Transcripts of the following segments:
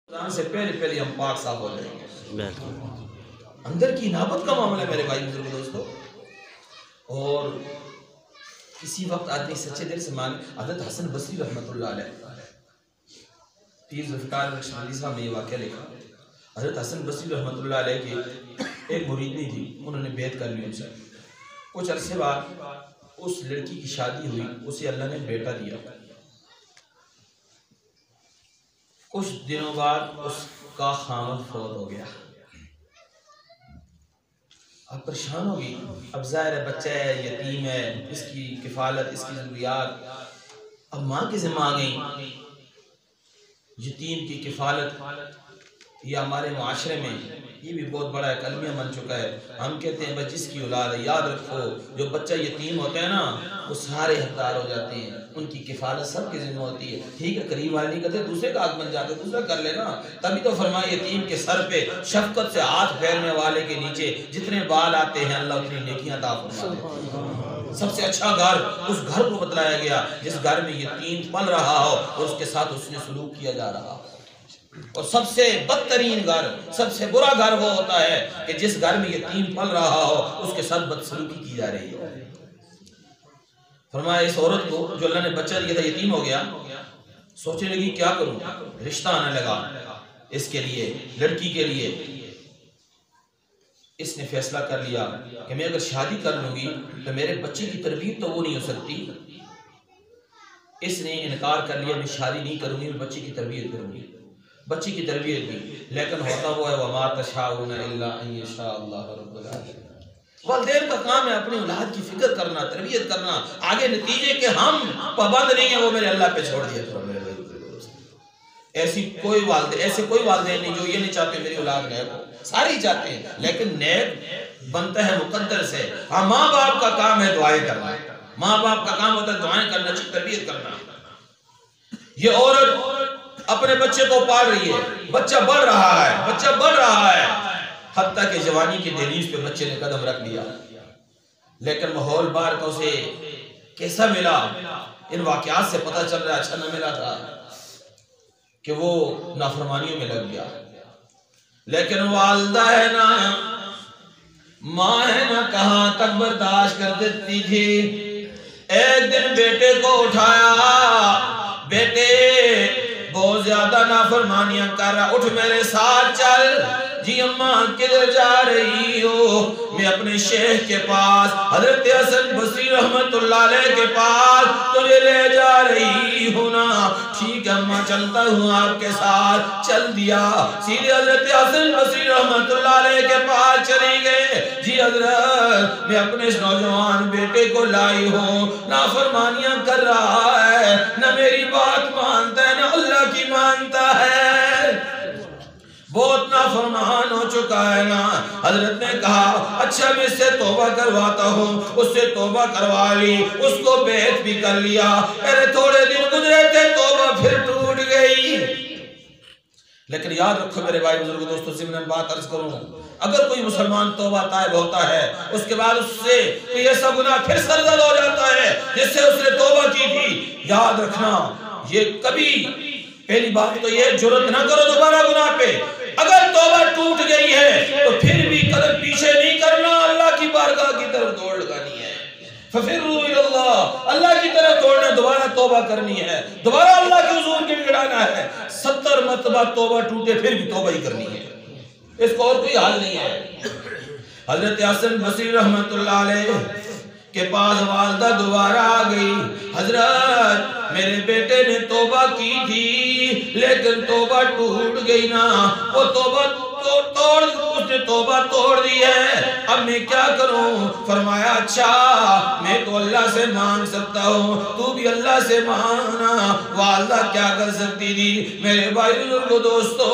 سے پہلے ہم پاک صاف ہو جائیں گے۔ اندر کی نابت کا معاملہ ہے میرے بھائی بزرگ دوستو۔ اور کسی وقت آدمی سچے دل سے مان، حضرت حسن بصری رحمۃ اللہ علیہ، پیر ذوالفقار نقشبندی صاحب نے یہ واقعہ لکھا۔ حضرت حسن بصری رحمۃ اللہ علیہ کی ایک مریدنی تھی، انہوں نے بیعت کر لی ان سے۔ کچھ عرصے بعد اس لڑکی کی شادی ہوئی، اسے اللہ نے بیٹا دیا۔ کچھ دنوں بعد اس کا خامد فوت ہو گیا۔ اب پریشان ہوگی، اب ظاہر ہے بچہ ہے، یتیم ہے، اس کی کفالت، اس کی ضروریات اب ماں کے ذمہ آ گئی۔ یتیم کی کفالت یہ ہمارے معاشرے میں یہ بھی بہت بڑا ایک المیہ بن چکا ہے۔ ہم کہتے ہیں بس جس کی اولاد ہے، یاد رکھو جو بچہ یتیم ہوتا ہے نا وہ سارے حقدار ہو جاتے ہیں، ان کی کفالت سب کے ذمہ ہوتی ہے۔ ٹھیک ہے قریب والے نہیں کرتے، دوسرے کا حق بن جاتے، دوسرا کر لینا۔ تبھی تو فرمایا یتیم کے سر پہ شفقت سے ہاتھ پھیرنے والے کے نیچے جتنے بال آتے ہیں اللہ اتنی نیکیاں عطا فرماتے ہیں۔ سب سے اچھا گھر اس گھر کو بتلایا گیا جس گھر میں یتیم پل رہا ہو اور اس کے ساتھ اس نے سلوک کیا جا رہا ہو۔ اور سب سے بدترین گھر، سب سے برا گھر وہ ہوتا ہے کہ جس گھر میں یتیم پل رہا ہو اس کے ساتھ بدسلوکی کی جا رہی ہے۔ فرمایا اس عورت کو جو اللہ نے بچہ دیا تھا یتیم ہو گیا، سوچنے لگی کیا کروں، رشتہ آنے لگا اس کے لیے، لڑکی کے لیے۔ اس نے فیصلہ کر لیا کہ میں اگر شادی کر لوں گی تو میرے بچے کی تربیت تو وہ نہیں ہو سکتی۔ اس نے انکار کر لیا، میں شادی نہیں کروں گی، میں بچے کی تربیت کروں گی، بچی کی تربیت بھی۔ لیکن ہوتا ہوا ہے وَمَا تَشَاءُونَ إِلَّا أَن يَشَاءَ اللَّهُ رَبُّ الْعَالَمِينَ۔ والدین کا کام ہے اپنی اولاد کی فکر کرنا، تربیت کرنا، آگے نتیجے کے ہم پابند نہیں ہیں، وہ میرے اللہ پہ چھوڑ دیا کرو میرے بھائی۔ ایسے کوئی والدین نہیں جو یہ نہیں چاہتے میری اولاد نیک ہو، سارے ہی چاہتے ہیں، لیکن نیک بنتا ہے مقدر سے۔ ہاں ماں باپ کا کام ہے دعائیں کرنا، ماں باپ کا کام ہوتا ہے دعائیں کرنا، اچھی تربیت کرنا۔ یہ عورت اپنے بچے کو پال رہی ہے، بچہ بڑھ رہا ہے، حتیٰ کہ جوانی کی دہلیز پہ بچے نے قدم رکھ دیا۔ لیکن ماحول باہر کا اسے کیسا ملا، ان واقعات سے پتہ چل رہا ہے اچھا نہ ملا تھا کہ وہ نافرمانیوں میں لگ گیا۔ لیکن والدہ ہے نا، ماں ہے نا، کہاں تک برداشت کر دیتی تھی۔ ایک دن بیٹے کو اٹھایا، بیٹے بہت زیادہ نافرمانیاں کر رہا، اٹھ میرے ساتھ چل۔ جی اماں کدھر جا رہی ہو؟ میں اپنے شیخ کے پاس حضرت حسن بصری رحمت اللہ علیہ کے پاس تجھے لے جا رہی ہوں نا۔ ٹھیک ہے اماں چلتا ہوں آپ کے ساتھ۔ چل دیا، سیدھے حضرت حسن بصری رحمت اللہ علیہ کے پاس چلی گئے۔ جی حضرت میں اپنے اس نوجوان بیٹے کو لائی ہوں، نافرمانیاں کر رہا ہے، نہ میری بات مانتا ہے نہ اللہ کی مانتا ہے، بہت نافرمان ہو چکا ہے نا۔ حضرت نے کہا اچھا میں اس سے توبہ کرواتا ہوں۔ اس سے توبہ کروا لی، اس کو بیعت بھی کر لیا۔ میرے تھوڑے دن گزرے تھے، توبہ پھر ٹوٹ گئی۔ لیکن یاد رکھو میرے بھائی بزرگ دوستوں سے میں بات عرض کروں، اگر کوئی مسلمان توبہ طائب ہوتا ہے، اس کے بعد اس سے کوئی ایسا گناہ پھر سرزد ہو جاتا ہے جس سے اس نے توبہ کی تھی، یاد رکھنا یہ کبھی، پہلی بات تو یہ جرات نہ کرو دوبارہ گناہ پہ۔ اگر توبہ ٹوٹ گئی ہے تو پھر بھی قدم پیچھے نہیں کرنا، اللہ کی بارگاہ کی طرف دوڑ لگانی ہے۔ فَفِرُّوا إِلَى اللَّهِ، اللہ کی طرف دوڑنا، دوبارہ توبہ کرنی ہے، دوبارہ اللہ کے حضور کے گڑانا ہے۔ 70 مرتبہ توبہ ٹوٹے پھر بھی توبہ ہی کرنی ہے، اس کو اور کوئی حل نہیں ہے۔ حضرت حسن بصری رحمت اللہ علیہ کے پاس والدہ دوبارہ آ گئی، حضرت میرے بیٹے نے توبہ کی تھی لیکن توبہ ٹوٹ گئی نا، وہ توبہ اس نے توبہ توڑ دی ہے، اب میں کیا کروں؟ فرمایا اچھا میں تو اللہ سے مانگ سکتا ہوں، تو بھی اللہ سے مانگنا۔ والدہ کیا کر سکتی تھی؟ میرے بھائی بزرگو دوستو،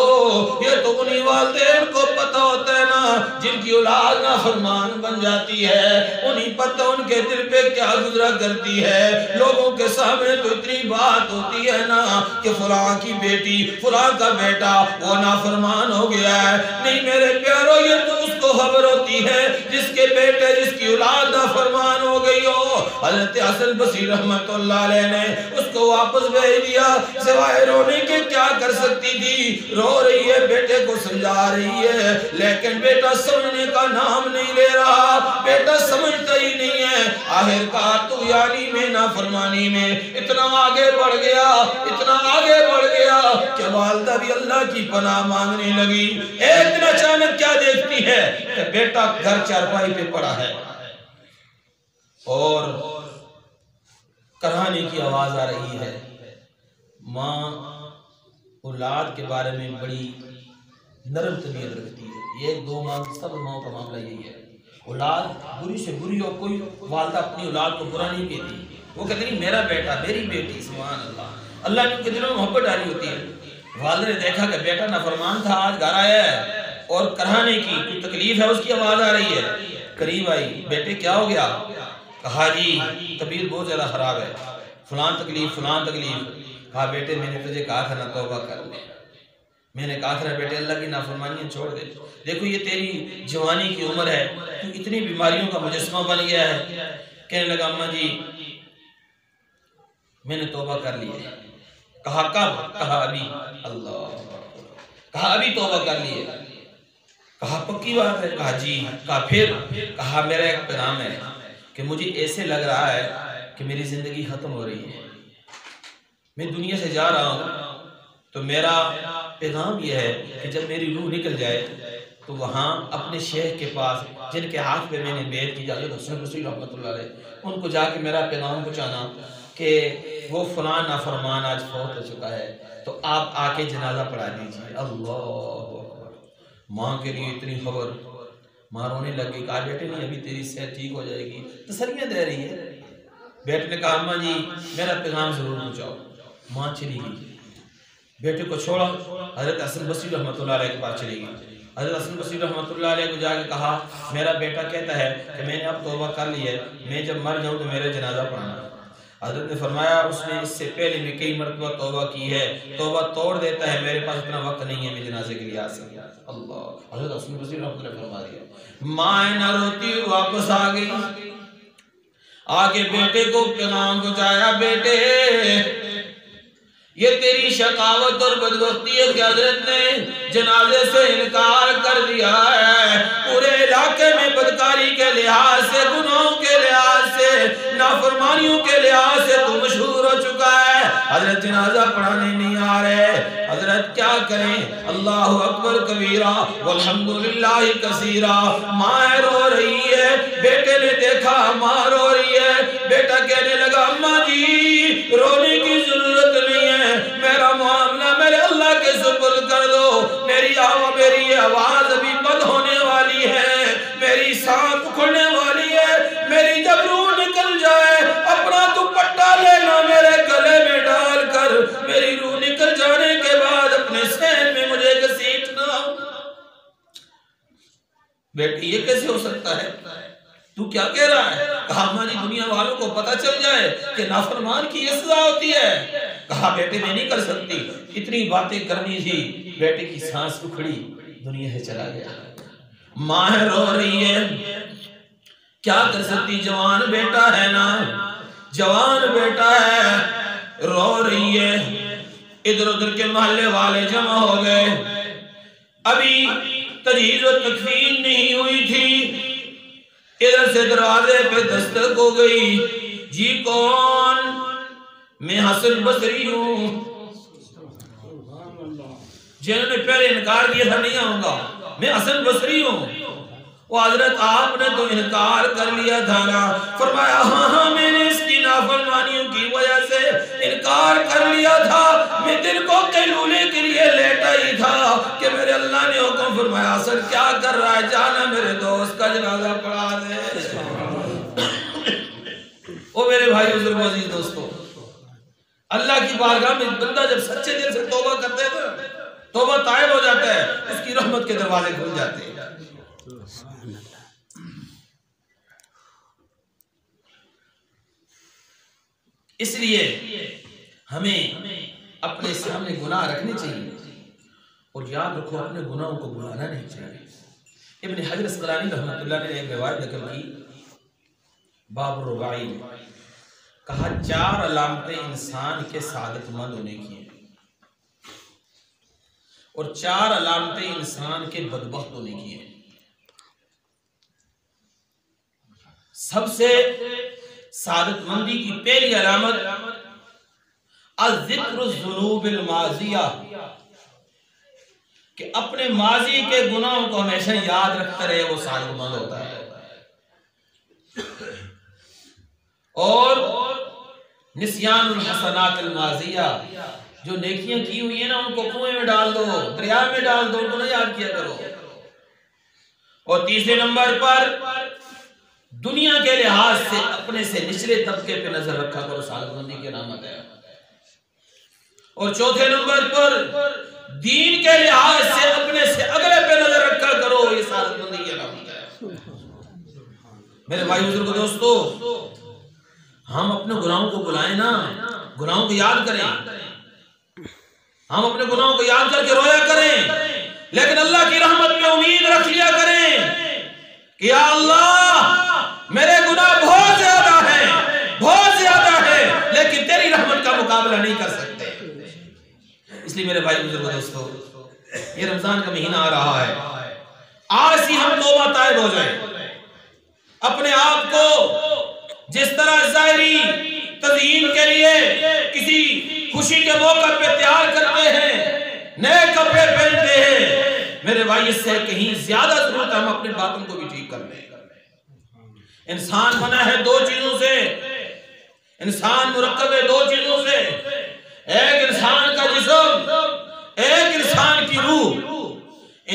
یہ تو انہی والدین کو پتہ ہوتا ہے نا جن کی اولاد نافرمان بن جاتی ہے، انہی پتہ ان کے دل پہ کیا گزرا کرتی ہے۔ لوگوں کے سامنے تو اتنی بات ہوتی ہے نا کہ فلاں کی بیٹی، فلاں کا بیٹا وہ نافرمان ہو گیا ہے۔ نہیں میرے پیارو، یہ تو اس کو خبر ہوتی ہے جس کے بیٹے، جس کی اولاد نافرمان ہو گئی ہو۔ حضرت حسن بصری رحمت اللہ علیہ نے اس کو واپس بھیج دیا، سوائے رونے کے کیا کر سکتی تھی؟ رو رہی ہے، بیٹے کو سمجھا رہی ہے، لیکن بیٹا سمجھنے کا نام نہیں لے رہا، بیٹا سمجھتا ہی نہیں ہے۔ آخرکار طغیانی میں، نافرمانی میں اتنا آگے بڑھ گیا، اتنا آگے بڑھ گیا کہ والدہ بھی اللہ کی پناہ مانگنے لگی۔ ایک دن اچانک کیا دیکھتی ہے کہ بیٹا گھر چارپائی پہ پڑا ہے اور کرانے کی آواز آ رہی ہے۔ ماں اولاد کے بارے میں بڑی نرم طبیعت رکھتی ہے، یہ ایک دو ماں سب ماں کا معاملہ یہی ہے۔ اولاد بری سے بری ہو، کوئی والدہ اپنی اولاد کو برا نہیں کہتی، وہ کہتے نہیں میرا بیٹا، میری بیٹی، سبحان اللہ، اللہ نے ان کے دلوں میں محبت ڈالی ہوتی ہے۔ والدہ نے دیکھا کہ بیٹا نافرمان تھا، آج گھر آیا ہے اور کرانے کی کوئی تکلیف ہے، اس کی آواز آ رہی ہے۔ قریب آئی، بیٹے کیا ہو گیا؟ کہا جی طبیعت بہت زیادہ خراب ہے، فلان تکلیف فلان تکلیف۔ کہا بیٹے میں نے تجھے کہا تھا نا توبہ کر لے، میں نے کہا تھا نا بیٹے اللہ کی نافرمانیاں چھوڑ دے، دیکھو یہ تیری جوانی کی عمر ہے، تو اتنی بیماریوں کا مجسمہ بن گیا ہے۔ کہنے لگا اماں جی میں نے توبہ کر لی ہے۔ کہا کب؟ کہا ابھی۔ اللہ، کہا ابھی توبہ کر لی ہے؟ کہا پکی بات ہے؟ کہا جی۔ کہا پھر؟ کہا میرا ایک پیغام ہے کہ مجھے ایسے لگ رہا ہے کہ میری زندگی ختم ہو رہی ہے، میں دنیا سے جا رہا ہوں، تو میرا پیغام یہ ہے کہ جب میری روح نکل جائے تو وہاں اپنے شیخ کے پاس جن کے ہاتھ پہ میں نے بیعت کی، حضرت حسن بصری رحمت اللہ علیہ، ان کو جا کے میرا پیغام پہنچانا کہ وہ فلان نافرمان آج فوت ہو چکا ہے، تو آپ آ کے جنازہ پڑھا دیجیے۔ اللہ اکبر! ماں کے لیے اتنی خبر، ماں رونے لگی۔ کہا بیٹے نہیں ابھی تیری صحت ٹھیک ہو جائے گی، تسلیاں دے رہی ہے۔ بیٹے نے کہا اماں جی میرا پیغام ضرور پہنچاؤ۔ ماں چلی گئی، بیٹے کو چھوڑا، حضرت حسن بصری رحمت اللہ علیہ کے پاس چلی گئی۔ حضرت حسن بصری رحمت اللہ علیہ کو جا کے کہا میرا بیٹا کہتا ہے کہ میں نے اب توبہ کر لی ہے، میں جب مر جاؤں تو میرے جنازہ پڑھنا۔ حضرت نے فرمایا اس نے اس سے پہلے میں کئی مرتبہ توبہ کی ہے، توبہ توڑ دیتا ہے، میرے پاس اتنا وقت نہیں ہے میں جنازے کے لیے آ سکتا۔ اللہ، حضرت حسن بصری رحمت اللہ نے فرما دیا۔ ماں نہ روتی واپس آ گئی، آگے بیٹے کو پیغام پہنچایا، بیٹے یہ تیری شقاوت اور بدبختی ہے کہ حضرت نے جنازے سے انکار کر دیا ہے، پورے علاقے میں بدکاری کے لحاظ سے، گناہوں کے لحاظ سے، نافرمانیوں کے لحاظ سے تو مشہور ہو چکا ہے، حضرت جنازہ پڑھانے نہیں آ رہے، حضرت کیا کریں؟ اللہ اکبر کبیرہ والحمدللہ کثیرہ۔ ماں رو رہی ہے، بیٹے نے دیکھا ماں رو رہی ہے، بیٹا کہنے لگا اماں جی رونے کی ضرورت نہیں ہے، میرا معاملہ میرے اللہ کے سپرد کر دو، میری آواز ابھی بند ہونے والی ہے، میری سانس کھلنے والی ہے، میری جب روح نکل جائے اپنا دوپٹہ لینا میرے گلے میں ڈال کر، میری روح نکل جانے کے بعد اپنے سین میں مجھے گھسیٹنا۔ بیٹی یہ کیسے ہو سکتا ہے؟ تو کیا کہہ رہا ہے؟ کہا اماں جی دنیا والوں کو پتہ چل جائے کہ نافرمان کی یہ سزا ہوتی ہے۔ کہا بیٹے میں نہیں کر سکتی، اتنی باتیں کرنی تھی۔ بیٹے کی سانس اکھڑی، دنیا سے چلا گیا۔ ماں رو رہی ہے، کیا کر سکتی، جوان بیٹا ہے نا، جوان بیٹا ہے، رو رہی ہے۔ ادھر ادھر کے محلے والے جمع ہو گئے، ابھی تجہیز و تکفین نہیں ہوئی تھی، ادھر سے دروازے پہ دستک ہو گئی، جی کون؟ میں حسن بصری ہوں، جنہوں نے پہلے انکار کیا تھا نہیں آؤں گا، میں حسن بصری ہوں۔ وہ حضرت آپ نے تو انکار کر لیا تھا نا؟ فرمایا ہاں ہاں میں نے اس کی نافرمانیوں کی وجہ سے انکار کر لیا تھا، میں دل کو قیلولے کے لیے لیٹا ہی تھا کہ میرے اللہ نے حکم فرمایا سر کیا کر رہا ہے، جانا میرے دوست کا جنازہ پڑھا دے۔ او میرے بھائی بزرگ عزیز دوستو، اللہ کی بارگاہ میں بندہ جب سچے دل سے توبہ کرتے ہیں توبہ طائب ہو جاتا ہے، اس کی رحمت کے دروازے کھل جاتے ہیں۔ اس لیے ہمیں اپنے سامنے گناہ رکھنے چاہیے اور یاد رکھو اپنے گناہوں کو بھلانا نہیں چاہیے۔ ابن حجر اسقلانی رحمۃ اللہ نے ایک روایت ذکر کی باب الرباعی میں کہا 4 علامتیں انسان کے سعادت مند ہونے کی ہیں اور 4 علامتیں انسان کے بدبخت ہونے کی ہیں۔ سب سے سعادت مندی کی پہلی علامت الذکر الذنوب الماضیہ، کہ اپنے ماضی کے گناہوں کو ہمیشہ یاد رکھتا رہے، وہ سعادت مند ہوتا ہے۔ اور نسیان الحسنات الماضیہ، جو نیکیاں کی ہوئی ہیں نا ان کو کنویں میں ڈال دو، دریا میں ڈال دو، ان کو نہ یاد کیا کرو۔ اور تیسرے نمبر پر دنیا کے لحاظ سے اپنے سے نچلے طبقے پہ نظر رکھا کرو، سعادت مندی کی علامت ہے۔ اور چوتھے نمبر پر دین کے لحاظ سے اپنے سے اگلے پہ نظر رکھا کرو، یہ سعادت مندی کی علامت ہے۔ میرے بھائی بزرگوں دوستو، ہم اپنے گناہوں کو بلائیں نا، گناہوں کو یاد کریں، ہم اپنے گناہوں کو یاد کر کے رویا کریں، لیکن اللہ کی رحمت میں امید رکھ لیا کریں کہ یا اللہ میرے گناہ بہت زیادہ ہیں، بہت زیادہ ہیں، لیکن تیری رحمت کا مقابلہ نہیں کر سکتے۔ اس لیے میرے بھائی بزرگوں دوستو، یہ رمضان کا مہینہ آ رہا ہے، آج سے ہم توبہ طائب ہو جائیں، اپنے آپ کو جس طرح ظاہری تزئین کے لیے کسی خوشی کے موقع پہ تیار کرتے ہیں، نئے کپڑے پہنتے ہیں، میرے بھائی اس سے کہیں زیادہ ضرورت ہے ہم اپنے باطن کو بھی ٹھیک کر لیں۔ انسان بنا ہے 2 چیزوں سے، انسان مرکب ہے 2 چیزوں سے، ایک انسان کا جسم، ایک انسان کی روح۔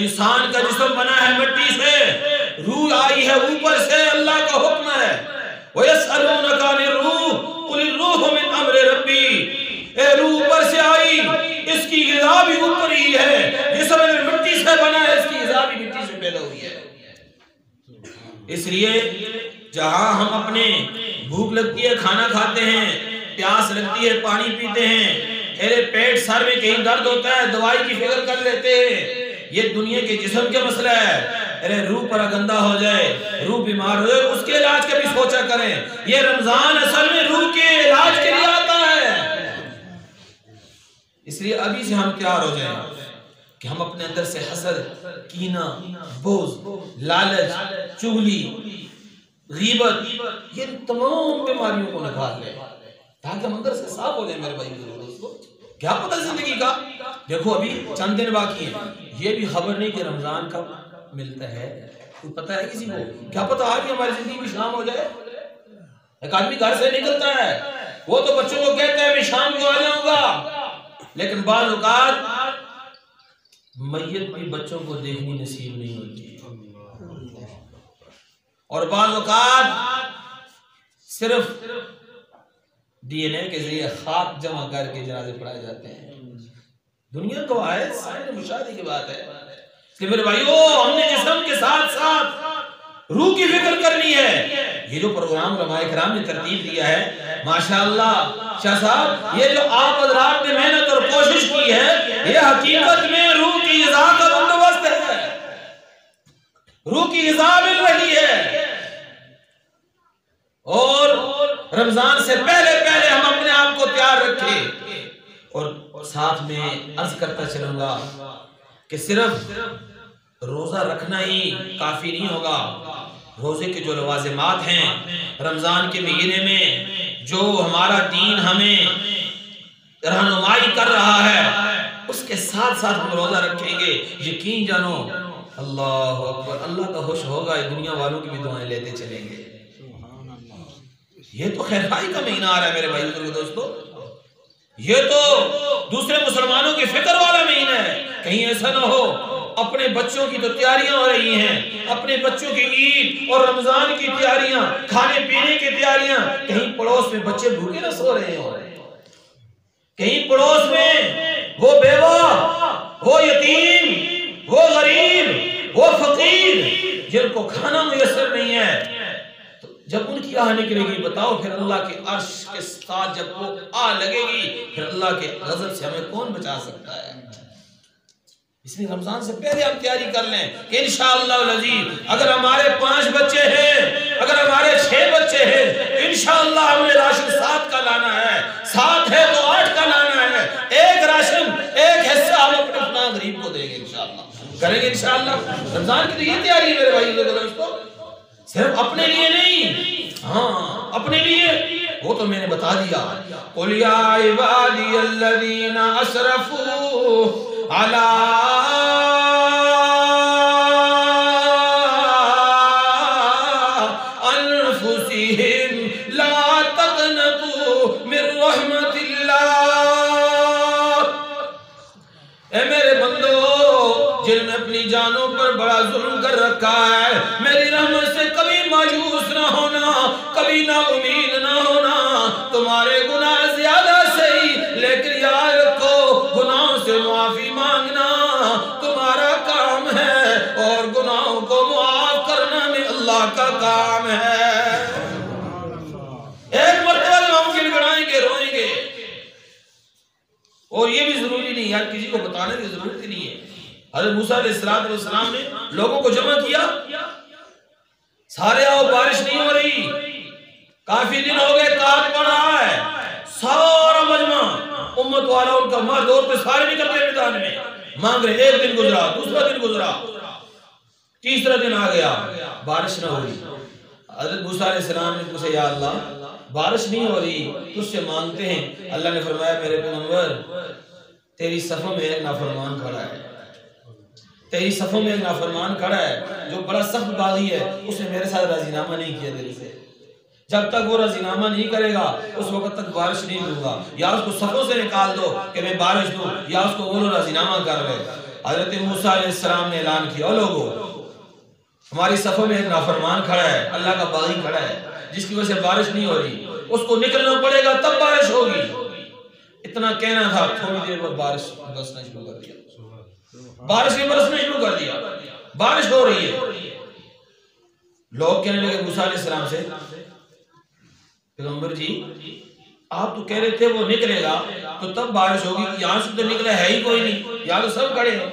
انسان کا جسم بنا ہے مٹی سے، روح آئی ہے اوپر سے، اللہ کا حکم ہے وَيَسْأَلُونَكَ عَنِ الرُّوحِ قُلِ الرُّوحُ مِنْ أَمْرِ رَبِّي، اے روح اوپر سے آئی، اس کی غذا بھی اوپر ہی ہے، جسم مٹی سے بنا ہے، اس کی غذا بھی مٹی سے پیدا ہوئی ہے۔ اس لیے جہاں ہم اپنے بھوک لگتی ہے کھانا کھاتے ہیں، پیاس لگتی ہے پانی پیتے ہیں، میرے پیٹ سر میں کہیں درد ہوتا ہے دوائی کی فکر کر لیتے ہیں، یہ دنیا کے جسم کے مسئلہ ہے۔ ارے روح پر گندہ ہو جائے، روح بیمار ہو جائے، اس کے علاج کا بھی سوچا کریں۔ یہ رمضان اصل میں روح کے علاج کے لیے آتا ہے، اس لیے ابھی سے ہم تیار ہو جائیں کہ ہم اپنے اندر سے حسد، کینہ، بغض، لالچ، چغلی، غیبت، یہ تمام بیماریوں کو نکال لیں تاکہ ہم اندر سے صاف ہو جائیں۔ میرے بھائی دوستو، کیا پتہ زندگی کا، دیکھو ابھی چند دن باقی ہیں، یہ بھی خبر نہیں کہ رمضان کب ملتا ہے، کوئی پتہ ہے کسی کو؟ کیا پتہ آج ہماری زندگی میں شام ہو جائے۔ ایک آدمی گھر سے نکلتا ہے، وہ تو بچوں کو کہتا ہے میں شام کو آ جاؤں گا، لیکن بعض اوقات میت بھی بچوں کو دیکھنی نصیب نہیں ہوتی، اور بعض اوقات صرف ڈی این اے کے ذریعے خاک جمع کر کے جنازے پڑھائے جاتے ہیں۔ دنیا کو ہے، سائن مشاہدے کی بات ہے کہ میرے بھائیو ہم نے جسم کے ساتھ ساتھ روح کی فکر کرنی ہے۔ یہ جو پروگرام علماء کرام نے ترتیب دیا ہے، ماشاءاللہ شاہ صاحب، یہ جو آپ حضرات نے محنت اور کوشش کی ہے، یہ حقیقت میں روح کی غذا کا بندوبست ہے، روح کی غذا مل رہی ہے۔ اور رمضان سے پہلے پہلے ہم اپنے آپ کو تیار رکھیں، اور ساتھ میں عرض کرتا چلوں گا کہ صرف روزہ رکھنا ہی کافی نہیں ہوگا۔ روزے کے جو لوازمات ہیں رمضان کے مہینے میں، جو ہمارا دین ہمیں رہنمائی کر رہا ہے، اس کے ساتھ ساتھ ہم روزہ رکھیں گے، یقین جانو اللہ اکبر، اللہ کا خوش ہوگا، دنیا والوں کی بھی دعائیں لیتے چلیں گے۔ یہ تو خیرخواہی کا مہینہ آ رہا ہے میرے بھائی بزرگ دوستو، یہ تو دوسرے مسلمانوں کی فکر والا مہینہ ہے۔ کہیں ایسا نہ ہو اپنے بچوں کی تو تیاریاں ہو رہی ہیں، اپنے بچوں کی عید اور رمضان کی تیاریاں، کھانے پینے کی تیاریاں، کہیں پڑوس میں بچے بھوکے نہ سو رہے ہوں، کہیں پڑوس میں وہ بیوہ، وہ یتیم، وہ غریب، وہ فقیر جن کو کھانا میسر نہیں ہے، جب ان کی آہ نکلے گی بتاؤ پھر اللہ کے عرش کے ساتھ جب وہ آہ لگے گی، پھر اللہ کے غضب سے ہمیں کون بچا سکتا ہے؟ اس لیے رمضان سے پہلے ہم تیاری کر لیں کہ انشاءاللہ العزیز اگر ہمارے 5 بچے ہیں اگر ہمارے 6 بچے ہیں انشاءاللہ ہمیں راشن 7 کا لانا ہے، 7 ہے تو 8 کا لانا ہے، ایک راشن ایک حصہ ہم اپنے اپنا غریب کو دیں گے انشاءاللہ، کریں گے انشاءاللہ۔ رمضان کی تو یہ تیاری ہے میرے بھائی دوستو، صرف اپنے لیے نہیں، ہاں اپنے لیے وہ تو میں نے بتا دیا۔ قُلْ يَا عِبَادِيَ الَّذِينَ أَسْرَفُوا عَلَىٰ أَنفُسِهِمْ لَا تَقْنَطُوا مِن رَحْمَةِ اللَّهِ۔ اے میرے بندو جن نے اپنی جانوں پر بڑا ظلم کر رکھا ہے، میری رحمت سے کبھی مایوس نہ ہونا، کبھی نا امید نہ ہونا۔ تمہارے گناہ زیادہ صحیح لیکن یاد رکھو گناہوں سے معافی مانگنا تمہارا کام ہے، اور گناہوں کو معاف کرنا بھی اللہ کا کام ہے۔ ایک مرتبہ ہم گڑ گڑائیں گے، روئیں گے، اور یہ بھی ضروری نہیں یار، کسی کو بتانے کی ضرورت ہی نہیں ہے۔ حضرت موسیٰ علیہ السلام نے لوگوں کو جمع کیا، سارے آؤ بارش نہیں ہو رہی، کافی دن ہو گئے کاٹ پڑ رہا ہے، سارا مجمع امت والا ان کا مرد عورتیں سارے نکل گئے میدان میں مانگ رہے۔ ایک دن گزرا، دوسرا دن گزرا، تیسرا دن آ گیا، بارش نہ ہوئی۔ حضرت موسیٰ علیہ السلام نے پوچھا یا اللہ بارش نہیں ہو رہی، تجھ سے مانگتے ہیں۔ اللہ نے فرمایا میرے پیغمبر تیری صفوں میں ایک نافرمان کھڑا ہے، تیری صفوں میں ایک نافرمان کھڑا ہے جو بڑا سخت باغی ہے، اس نے میرے ساتھ راضی نامہ نہیں کیا دل سے، جب تک وہ راضی نامہ نہیں کرے گا اس وقت تک بارش نہیں دوں گا، یا اس کو صفوں سے نکال دو کہ میں بارش دوں، یا اس کو بولو راضی نامہ کر لے۔ حضرت موسیٰ علیہ السلام نے اعلان کیا او لوگو ہماری صفوں میں ایک نافرمان کھڑا ہے، اللہ کا باغی کھڑا ہے جس کی وجہ سے بارش نہیں ہو رہی، اس کو نکلنا پڑے گا تب بارش ہوگی۔ اتنا کہنا تھا، تھوڑی دیر بعد بارش برسنا شروع کر دیا، بارش نے برسنا شروع کر دیا، بارش ہو رہی ہے۔ لوگ کہنے لگے موسیٰ علیہ السلام سے پیغمبر جی آپ تو کہہ رہے تھے وہ نکلے گا تو تب بارش ہوگی، یہاں سے تو نکلا ہے ہی کوئی نہیں، یہاں تو سب کھڑے ہیں۔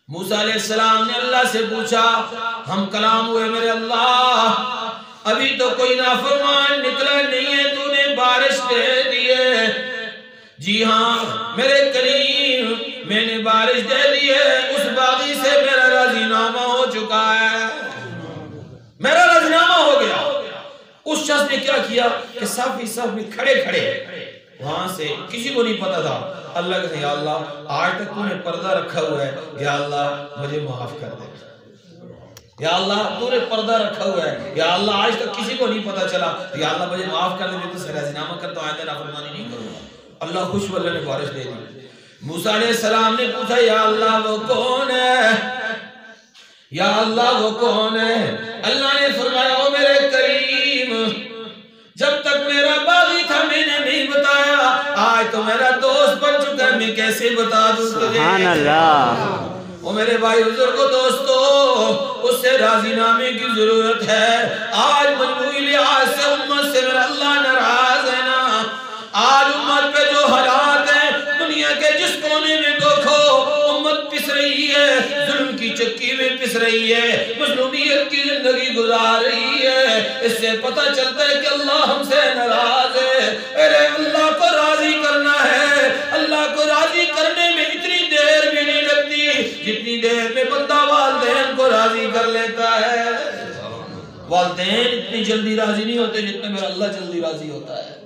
موسیٰ علیہ السلام نے اللہ سے پوچھا ہم کلام ہوئے میرے اللہ ابھی تو کوئی نافرمان نکلا نہیں ہے، تو نے بارش دے دی ہے۔ جی ہاں میرے کریم میں نے بارش دے دی ہے، اس باغی سے میرا راضی نامہ ہو چکا ہے، میرا راضی نامہ ہو گیا۔ اس شخص نے کیا کیا کہ صف ہی صف میں کھڑے کھڑے وہاں سے کسی کو نہیں پتا تھا، اللہ کہتے ہیں یا اللہ آج تک تو نے پردہ رکھا ہوا ہے، یا اللہ مجھے معاف کر دے، یا اللہ تو نے پردہ رکھا ہوا ہے، یا اللہ آج تک کسی کو نہیں پتا چلا، یا اللہ مجھے معاف کر دے، میں تو راضی نامہ کرتا ہوں، آئندہ نافرمانی نہیں کروں گا۔ اللہ خوش ہوا، اللہ نے بارش دے دی۔ موسیٰ علیہ السلام نے پوچھا یا اللہ وہ کون ہے، یا اللہ وہ کون ہے؟ اللہ نے فرمایا او میرے کریم جب تک میرا باغی تھا میں نے نہیں بتایا، آج تو میرا دوست بن چکا ہے میں کیسے بتا دوں تجھے؟ سبحان اللہ۔ او میرے بھائی بزرگوں دوستو اس سے راضی نامے کی ضرورت ہے۔ آج مجموعی لحاظ سے امت سے میرا اللہ ناراض ہے نا، آج امت پہ جو حالات ہیں دنیا کے جس کونے میں دیکھو امت پس رہی ہے، ظلم کی چکی میں پس رہی ہے، مظلومیت کی زندگی گزار رہی ہے، اس سے پتہ چلتا ہے کہ اللہ ہم سے ناراض ہے۔ ارے اللہ کو راضی کرنا ہے، اللہ کو راضی کرنے میں اتنی دیر بھی نہیں لگتی جتنی دیر میں بندہ والدین کو راضی کر لیتا ہے۔ والدین اتنی جلدی راضی نہیں ہوتے جتنے میرا اللہ جلدی راضی ہوتا ہے۔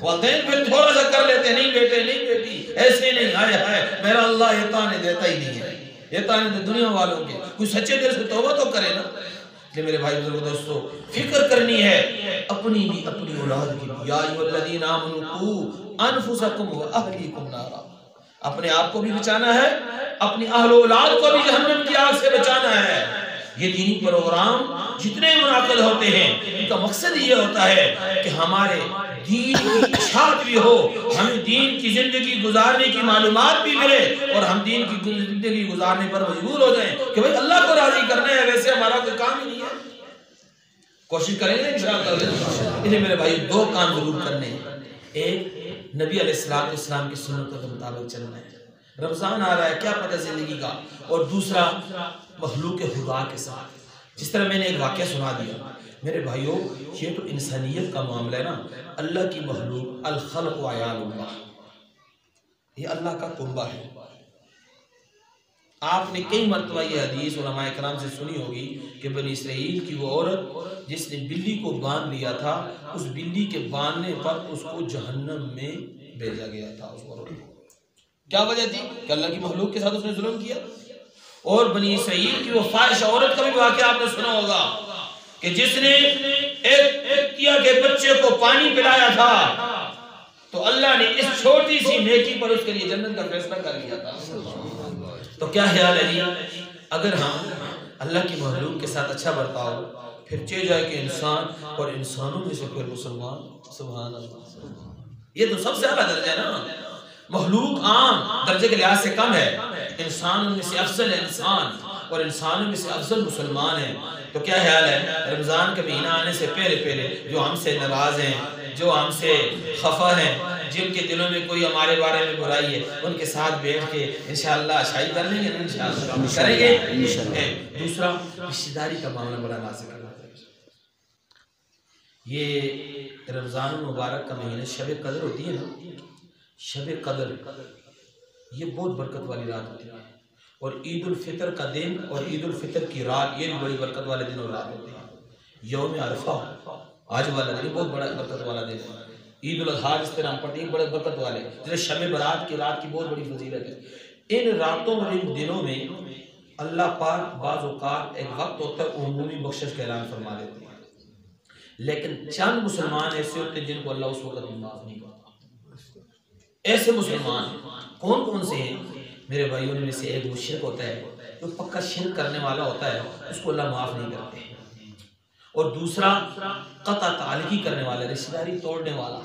والدین پھر تھوڑا سا کر لیتے نہیں بیٹے نہیں بیٹی ایسے نہیں، ہائے ہائے میرا اللہ یہ تانے دیتا ہی نہیں ہے، یہ تانے دے دنیا والوں کے، کوئی سچے دل سے توبہ تو کرے نا۔ کہ میرے بھائی بزرگ دوستو فکر کرنی ہے اپنی بھی اپنی اولاد کی بھی۔ یا ایھا الذین آمنوا قوا انفسکم واہلیکم نارا، اپنے آپ کو بھی بچانا ہے، اپنی اہل و اولاد کو بھی جہنم کی آگ سے بچانا ہے۔ یہ دینی پروگرام جتنے منعقد ہوتے ہیں ان کا مقصد یہ ہوتا ہے کہ ہمارے دین کی اشاعت بھی ہو، ہمیں دین کی زندگی گزارنے کی معلومات بھی ملے، اور ہم دین کی زندگی گزارنے پر مجبور ہو جائیں کہ بھئی اللہ کو راضی کرنا ہے، ویسے ہمارا کوئی کام ہی نہیں ہے۔ کوشش کریں گے انشاءاللہ۔ انہیں میرے بھائی دو کام ضرور کرنے ہیں، ایک نبی علیہ السلام کی سنتوں کے مطابق چلنا ہے، رمضان آ رہا ہے کیا پتہ زندگی کا، اور دوسرا مخلوق خدا کے ساتھ جس طرح میں نے ایک واقعہ سنا دیا میرے بھائیوں، یہ تو انسانیت کا معاملہ ہے نا، اللہ کی مخلوق، الخلق و عیال اللہ، یہ اللہ کا کنبہ ہے۔ آپ نے کئی مرتبہ یہ حدیث علماء کرام سے سنی ہوگی کہ بنی اسرائیل کی وہ عورت جس نے بلی کو باندھ لیا تھا، اس بلی کے باندھنے پر اس کو جہنم میں بھیجا گیا تھا۔ اس عورت کو کیا وجہ تھی؟ کہ اللہ کی مخلوق کے ساتھ اس نے ظلم کیا۔ اور بنی اسرائیل کی وہ فاحش عورت کا بھی واقعہ آپ نے سنا ہوگا کہ جس نے ایک کیا کہ بچے کو پانی پلایا تھا، تو اللہ نے اس چھوٹی سی نیکی پر اس کے لیے جنت کا فیصلہ کر لیا تھا۔ تو کیا خیال ہے جی، اگر ہم اللہ کی مخلوق کے ساتھ اچھا برتاؤ، پھر چہ جائے کہ انسان اور انسانوں میں سے پھر مسلمان، سبحان اللہ، یہ تو سب سے اعلیٰ درجہ ہے نا۔ مخلوق عام درجے کے لحاظ سے کم ہے، انسان ان میں سے افضل ہے انسان، اور انسانوں میں سے افضل مسلمان ہیں۔ تو کیا خیال ہے رمضان کا مہینہ آنے سے پہلے جو ہم سے ناراض ہیں، جو ہم سے خفا ہیں، جن کے دلوں میں کوئی ہمارے بارے میں برائی ہے، ان کے ساتھ بیٹھ کے انشاءاللہ اشائی کر لیں گے نا، انشاءاللہ کریں گے۔ دوسرا، رشتہ داری کا معاملہ بڑا نازک ہے۔ یہ رمضان المبارک کا مہینہ شب قدر ہوتی ہے نا، شب قدر یہ بہت برکت والی رات ہوتی ہے، اور عید الفطر کا دن اور عید الفطر کی رات یہ بھی بڑی برکت والے دن اور رات ہوتی ہے۔ یوم عرفہ آج والا دن بہت بڑا برکت والا دن ہے۔ عید الاضحیٰ جس طرح ہم پڑھتے ہیں بڑے برکت والے، جیسے شب برات کی رات کی بہت بڑی فضیلت ہے۔ ان راتوں اور ان دنوں میں اللہ پاک بعض اوقات ایک وقت ہوتا ہے عمومی بخشش کا اعلان فرما دیتے ہیں، لیکن چند مسلمان ایسے ہوتے ہیں جن کو اللہ اس وقت معاف نہیں کرتا۔ ایسے مسلمان کون کون سے ہیں میرے بھائیوں؟ میں سے ایک مشرک ہوتا ہے، جو پکا شرک کرنے والا ہوتا ہے، اس کو اللہ معاف نہیں کرتے۔ اور دوسرا قطع تعلقی کرنے والا، رشتہ داری توڑنے والا۔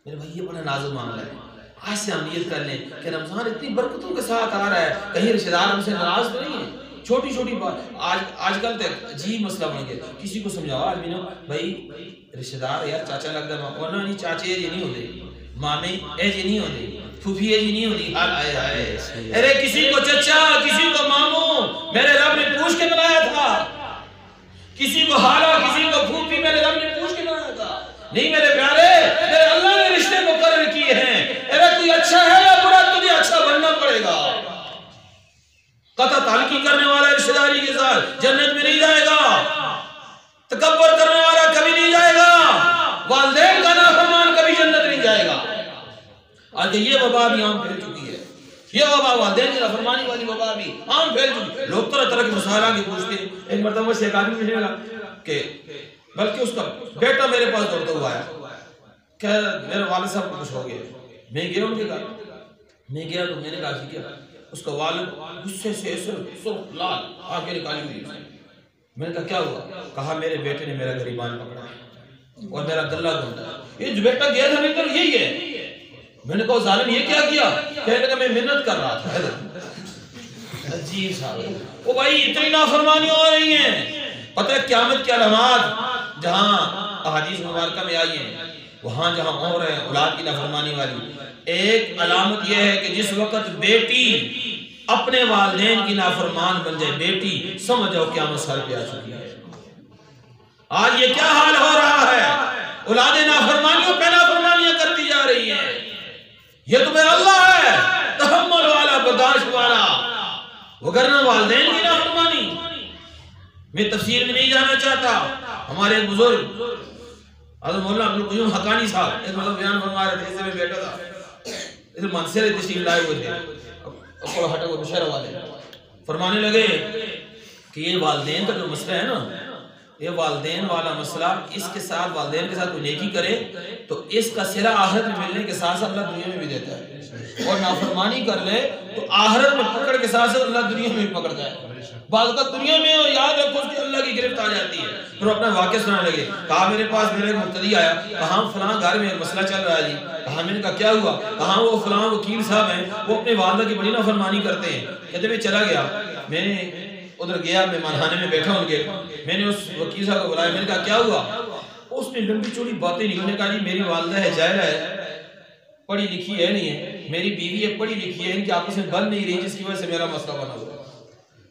میرے بھائی یہ بڑا نازک معاملہ ہے۔ آج سے ہم نیت کر لیں کہ رمضان اتنی برکتوں کے ساتھ آ رہا ہے، کہیں رشتہ دار ہم سے ناراض تو نہیں ہے۔ چھوٹی چھوٹی بات آج کل تک عجیب مسئلہ بن گیا، کسی کو سمجھاؤ آدمی نے بھائی رشتہ دار یار چاچا لگتا ہے، ورنہ نہیں چاچے یہ نہیں ہوتے، مامے اے جی نہیں ہوتے، پھوپھی اے جی نہیں ہوتی۔ حال آئے آئے ارے کسی کو چچا، کسی کو ماموں میرے رب نے پوچھ کے بنایا تھا، کسی کو حالا، کسی کو پھوپھی میرے رب نے پوچھ کے بنایا تھا۔ نہیں میرے پیارے، میرے اللہ نے رشتے مقرر کیے ہیں، ارے کوئی اچھا ہے یا برا تجھے اچھا بننا پڑے گا۔ قطع تعلقی کرنے والا رشتہ داری کے ساتھ جنت میں نہیں جائے گا، تکبر کرنے والا کبھی نہیں جائے گا، والدین کا نافرمان کبھی جنت نہیں جائے گا۔ آج یہ وبا بھی عام پھیل چکی ہے، یہ وبا والدین کی نافرمانی والی وبا بھی عام پھیل چکی ہے۔ لوگ طرح طرح کے مسائل کے پوچھتے ہیں۔ ایک مرتبہ سے ایک آدمی مجھے لگا کہ بلکہ اس کا بیٹا میرے پاس دوڑتا ہوا آیا کہ میرے والد صاحب کو کچھ ہو گیا۔ میں گیا ان کے گھر، میں گیا تو میں نے کہا کیا؟ اس کا والد غصے سے سرخ لال آنکھیں نکالی ہوئی۔ میں نے کہا کیا ہوا؟ کہا میرے بیٹے نے میرا گریبان پکڑا اور میرا گلہ گھونٹا۔ یہ جو بیٹا گیا تھا نکل یہی ہے۔ میں نے کہا ظالم یہ کیا کیا؟ کہنے لگا میں محنت کر رہا تھا۔ عجیب صاحب، وہ بھائی اتنی نافرمانی ہو رہی ہیں۔ پتہ ہے قیامت کی علامات جہاں احادیث مبارکہ میں آئی ہیں، وہاں جہاں ہو رہے ہیں اولاد کی نافرمانی والی، ایک علامت یہ ہے کہ جس وقت بیٹی اپنے والدین کی نافرمان بن جائے، بیٹی سمجھ جاؤ قیامت سر پہ آ چکی ہے۔ آج یہ کیا حال ہو رہا ہے؟ اولادیں نافرمانیوں پہ نافرمانیاں کرتی جا رہی ہیں۔ یہ تو میرا اللہ ہے، تحمل والا، برداشت والا، وگرنہ والدین کی نافرمانی۔ میں تفسیر میں نہیں جانا چاہتا۔ ہمارے ایک بزرگ حضرت مولانا عبدالقیوم حقانی صاحب ایک مطلب بیان فرما رہے تھے، اسے میں بیٹھا تھا، اسے منصر تشریف لائے ہوئے تھے، اپنا ہٹا ہوئے مشہر والے فرمانے لگے کہ یہ والدین کا جو مسئلہ ہے نا، یہ والدین والا مسئلہ، اس کے ساتھ والدین کے ساتھ کوئی نیکی کرے تو اس کا صلہ آخرت میں ملنے کے ساتھ ساتھ اللہ دنیا میں بھی دیتا ہے، اور نافرمانی کر لے تو آخرت میں پکڑ کے ساتھ ساتھ اللہ دنیا میں بھی پکڑتا ہے۔ بعض اوقات دنیا میں یاد رکھو اس کی اللہ کی گرفت آ جاتی ہے۔ پھر اپنا واقعہ سنانے لگے، کہا میرے پاس میرے ایک مقتدی آیا، کہا فلاں گھر میں ایک مسئلہ چل رہا ہے جی۔ کہا میں نے کہا کیا ہوا؟ کہا وہ فلاں وکیل صاحب ہیں، وہ اپنے والدہ کی بڑی نافرمانی کرتے ہیں۔ کہتے میں چلا گیا، میں نے ادھر گیا، مہمان خانے میں بیٹھا ان کے، میں نے اس وکیل صاحب کو بلایا، میں نے کہا کیا ہوا؟ اس نے لمبی چوڑی باتیں نہیں، انہوں نے کہا جی میری والدہ ہے جائرہ ہے، پڑھی لکھی ہے نہیں ہے، میری بیوی ہے پڑھی لکھی ہے، ان کی آپس میں بن نہیں رہی جس کی وجہ سے میرا مسئلہ بنا ہوا۔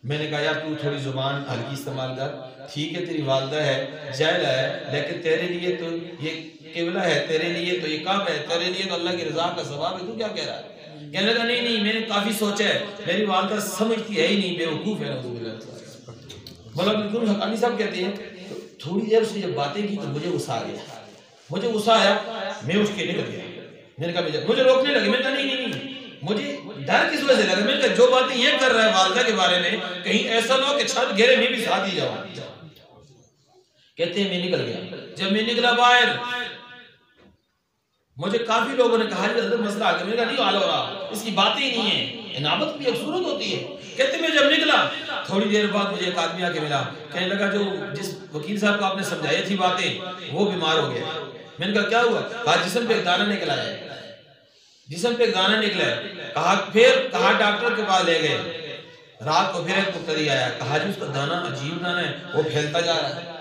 میں نے کہا یار تو تھوڑی زبان ہلکی استعمال کر، ٹھیک ہے تیری والدہ ہے، جاہل ہے، لیکن تیرے لیے تو یہ قبلہ ہے، تیرے لیے تو یہ کعبہ ہے، تیرے لیے تو اللہ کی رضا کا ثواب ہے، تو کیا کہہ رہا ہے؟ کہنے لگا نہیں میں نے کافی سوچا ہے، میری والدہ سمجھتی ہے ہی نہیں، بے وقوف ہے۔ مولا بالکل حقانی صاحب کہتے ہیں تھوڑی دیر اس نے جب باتیں کی تو مجھے غصہ آ گیا، مجھے غصہ آیا، میں اٹھ کے نکل گیا۔ میں نے کہا مجھے روکنے لگے، میں نے کہا نہیں مجھے ڈر کس وجہ سے لگا، میں نے کہا جو باتیں یہ کر رہا ہے والدہ کے بارے میں کہیں ایسا نہ ہو کہ چھت گھیرے میں بھی ساتھ ہی جاؤں۔ کہتے ہیں میں نکل گیا، جب میں نکلا باہر مجھے کافی لوگوں نے کہا کہ حضرت مسئلہ آ گیا، میں نے کہا نہیں حال ہو رہا، اس کی باتیں ہی نہیں ہیں، انابت بھی ایک صورت ہوتی ہے۔ کہتے ہیں میں جب نکلا تھوڑی دیر بعد مجھے ایک آدمی آ کے ملا، کہنے لگا جو جس وکیل صاحب کو آپ نے سمجھائی تھی باتیں وہ بیمار ہو گیا۔ میں نے کہا کیا ہوا؟ کہا جسم پہ ایک دانہ نکلا ہے، جسم پہ ایک دانہ نکلا ہے۔ کہا ڈاکٹر کے پاس لے گئے، رات کو پھر ایک مقتدی آیا، کہا جی اس کا دانہ عجیب دانہ ہے، وہ پھیلتا جا رہا ہے،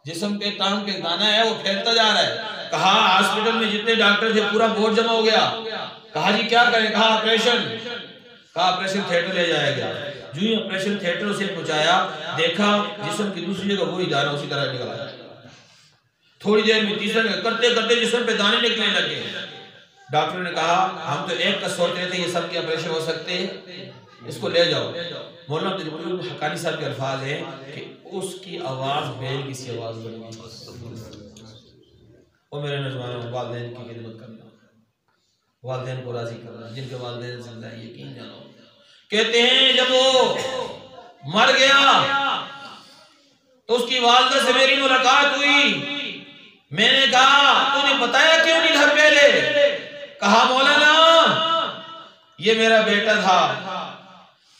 جسم پہ ٹانگ پہ دانہ ہے وہ پھیلتا جا رہا ہے۔ کہا ہاسپٹل میں جتنے ڈاکٹر تھے پورا بورڈ جمع ہو گیا، کہا جی کیا کریں؟ کہا آپریشن، کہا آپریشن تھیٹر لے جایا گیا۔ جو ہی آپریشن تھیٹر اسے پہنچایا دیکھا جسم کی دوسری جگہ وہی دانہ اسی طرح نکل آیا۔ تھوڑی دیر میں تیسرے کرتے کرتے جسم پہ دانے نکلنے لگے۔ ڈاکٹر نے کہا ہم تو ایک کا سوچتے تھے یہ سب کے آپریشن ہو سکتے ہیں، اس کو لے جاؤ۔ مولانا عبدالقیوم حقانی صاحب کے الفاظ ہیں کہ اس کی آواز بیل کی سی آواز بنی۔ اور میرے نوجوانوں والدین کی خدمت کرنا، والدین کو راضی کرنا، جن کے والدین زندہ ہیں یقین جانو۔ کہتے ہیں جب وہ مر گیا تو اس کی والدہ سے میری ملاقات ہوئی، میں نے کہا تو نے بتایا کیوں نہیں گھر پہلے؟ کہا مولانا یہ میرا بیٹا تھا،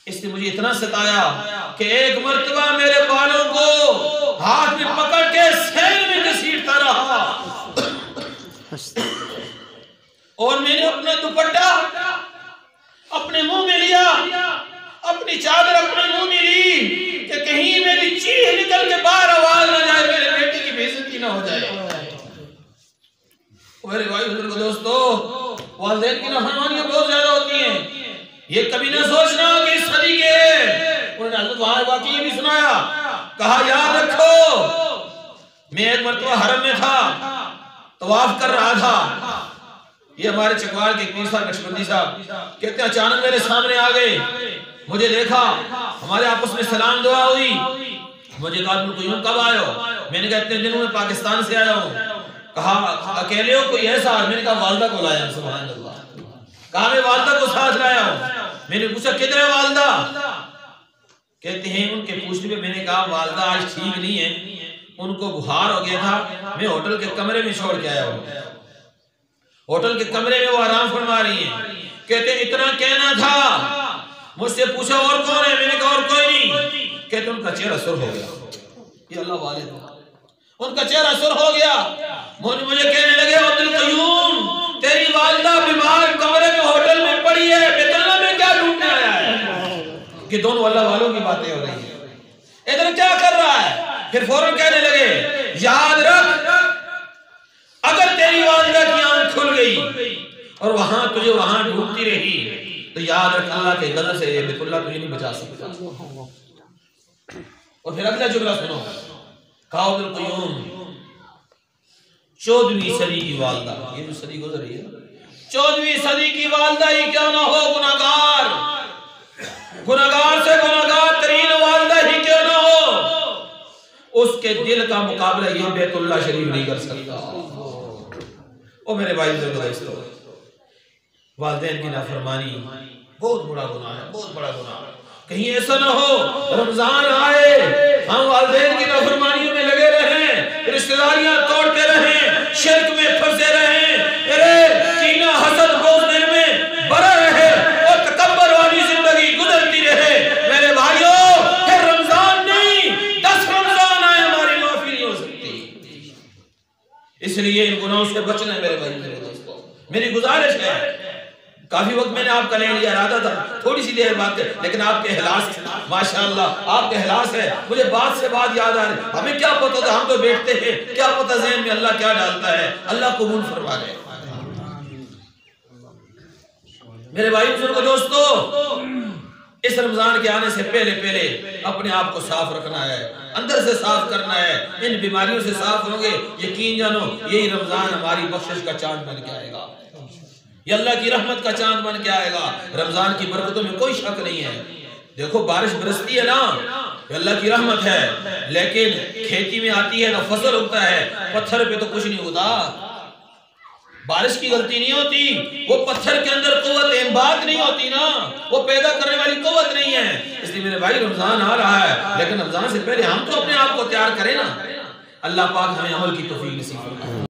اس نے مجھے اتنا ستایا کہ ایک مرتبہ میرے بالوں کو ہاتھ میں پکڑ کے سین میں گھسیٹتا رہا، اور میں نے اپنا دوپٹہ اپنے منہ میں لیا، اپنی چادر اپنے منہ میں لی کہ کہیں میری چیخ نکل کے باہر آواز نہ جائے، میرے بیٹے کی بے عزتی نہ ہو جائے۔ میرے بھائی بزرگ دوستو، والدین کی نافرمانیاں بہت زیادہ ہوتی ہیں، یہ کبھی نہ سوچنا کہ اس صدی کے انہوں نے حضرت وہاں واقعی بھی سنایا، کہا یاد رکھو میں ایک مرتبہ حرم میں تھا، طواف کر رہا تھا، یہ ہمارے چکوال کے پیر صاحب نقشبندی صاحب کہتے ہیں اچانک میرے سامنے آ گئے، مجھے دیکھا، ہمارے آپس میں سلام دعا ہوئی، مجھے کہا عبدالقیوم کب آئے ہو؟ میں نے کہا اتنے دنوں میں پاکستان سے آیا ہوں۔ کہا اکیلے ہو کوئی ایسا؟ میں نے کہا والدہ کو لایا ہوں۔ سبحان اللہ، کہا میں والدہ کو ساتھ لایا ہوں۔ میں نے پوچھا کدھر ہے والدہ؟ کہتے ہیں ان کے پوچھنے پہ میں نے کہا والدہ آج ٹھیک نہیں ہے، ان کو بخار ہو گیا تھا، میں ہوٹل کے کمرے میں چھوڑ کے آیا ہوں، ہوٹل کے کمرے میں وہ آرام فرما رہی ہیں۔ کہتے ہیں اتنا کہنا تھا، مجھ سے پوچھا اور کون ہے؟ میں نے کہا اور کوئی نہیں۔ کہتے ان کا چہرہ سرخ ہو گیا، یہ اللہ والد ہے، ان کا چہرہ سرخ ہو گیا، مجھے کہنے لگے عبدالقیوم تیری والدہ بیمار کمرے میں ہوٹل میں پڑی ہے، بیت اللہ میں کیا ڈھونڈنے آیا ہے؟ کہ دونوں اللہ والوں کی باتیں ہو رہی ہیں، ادھر کیا کر رہا ہے؟ پھر فوراً کہنے لگے یاد رکھ اگر تیری والدہ کی آنکھ کھل گئی اور وہاں تجھے وہاں ڈھونڈتی رہی تو یاد رکھ اللہ کے غضب سے بیت اللہ تجھے نہیں بچا سکتا۔ اور پھر اگلا جملہ سنو، کہا عبدالقیوم 14ویں صدی کی والدہ، یہ جو صدی گزر رہی ہے 14ویں صدی کی والدہ ہی کیوں نہ ہو، گناہگار سے گناہگار ترین والدہ ہی کیوں نہ ہو، اس کے دل کا مقابلہ یہ بیت اللہ شریف نہیں کر سکتا۔ او میرے بھائی دوستو، والدین کی نافرمانی بہت بڑا گناہ ہے، بہت بڑا گناہ ہے۔ کہیں ایسا نہ ہو رمضان آئے ہم والدین کی نافرمانیوں میں لگے رہیں، رشتہ داریاں توڑتے رہیں، شرک میں پھنسے رہیں، کینہ حسد بغض دل میں بڑا رہے اور تکبر والی زندگی گزرتی رہے۔ میرے بھائیوں پھر رمضان نہیں 10 رمضان آئے ہماری معافی نہیں ہو سکتی۔ اس لیے ان گناہوں سے بچنا ہے میرے بھائی میرے دوستو، میری گزارش ہے۔ کافی وقت میں نے آپ کا لے لیا، ارادہ تھا تھوڑی سی دیر بات ہے، لیکن آپ کے اخلاص ماشاءاللہ آپ کے اخلاص ہے، مجھے بات سے بات یاد آ رہی، ہمیں کیا پتہ تھا، ہم تو بیٹھتے ہیں، کیا پتہ ذہن میں اللہ کیا ڈالتا ہے، اللہ قبول فرما لے۔ میرے بھائی بزرگو دوستو، اس رمضان کے آنے سے پہلے اپنے آپ کو صاف رکھنا ہے، اندر سے صاف کرنا ہے، ان بیماریوں سے صاف ہوں گے، یقین جانو یہی رمضان ہماری بخشش کا چاند بن کے آئے گا، یہ اللہ کی رحمت کا چاند بن کے آئے گا۔ رمضان کی برکتوں میں کوئی شک نہیں ہے۔ دیکھو بارش برستی ہے نا، یہ اللہ کی رحمت ہے، لیکن کھیتی میں آتی ہے نا فصل ہوتا ہے، پتھر پہ تو کچھ نہیں ہوتا۔ بارش کی غلطی نہیں ہوتی، وہ پتھر کے اندر قوت انبات نہیں ہوتی نا، وہ پیدا کرنے والی قوت نہیں ہے۔ اس لیے میرے بھائی رمضان آ رہا ہے، لیکن رمضان سے پہلے ہم تو اپنے آپ کو تیار کریں نا۔ اللہ پاک ہمیں عمل کی توفیق نصیب فرمائے۔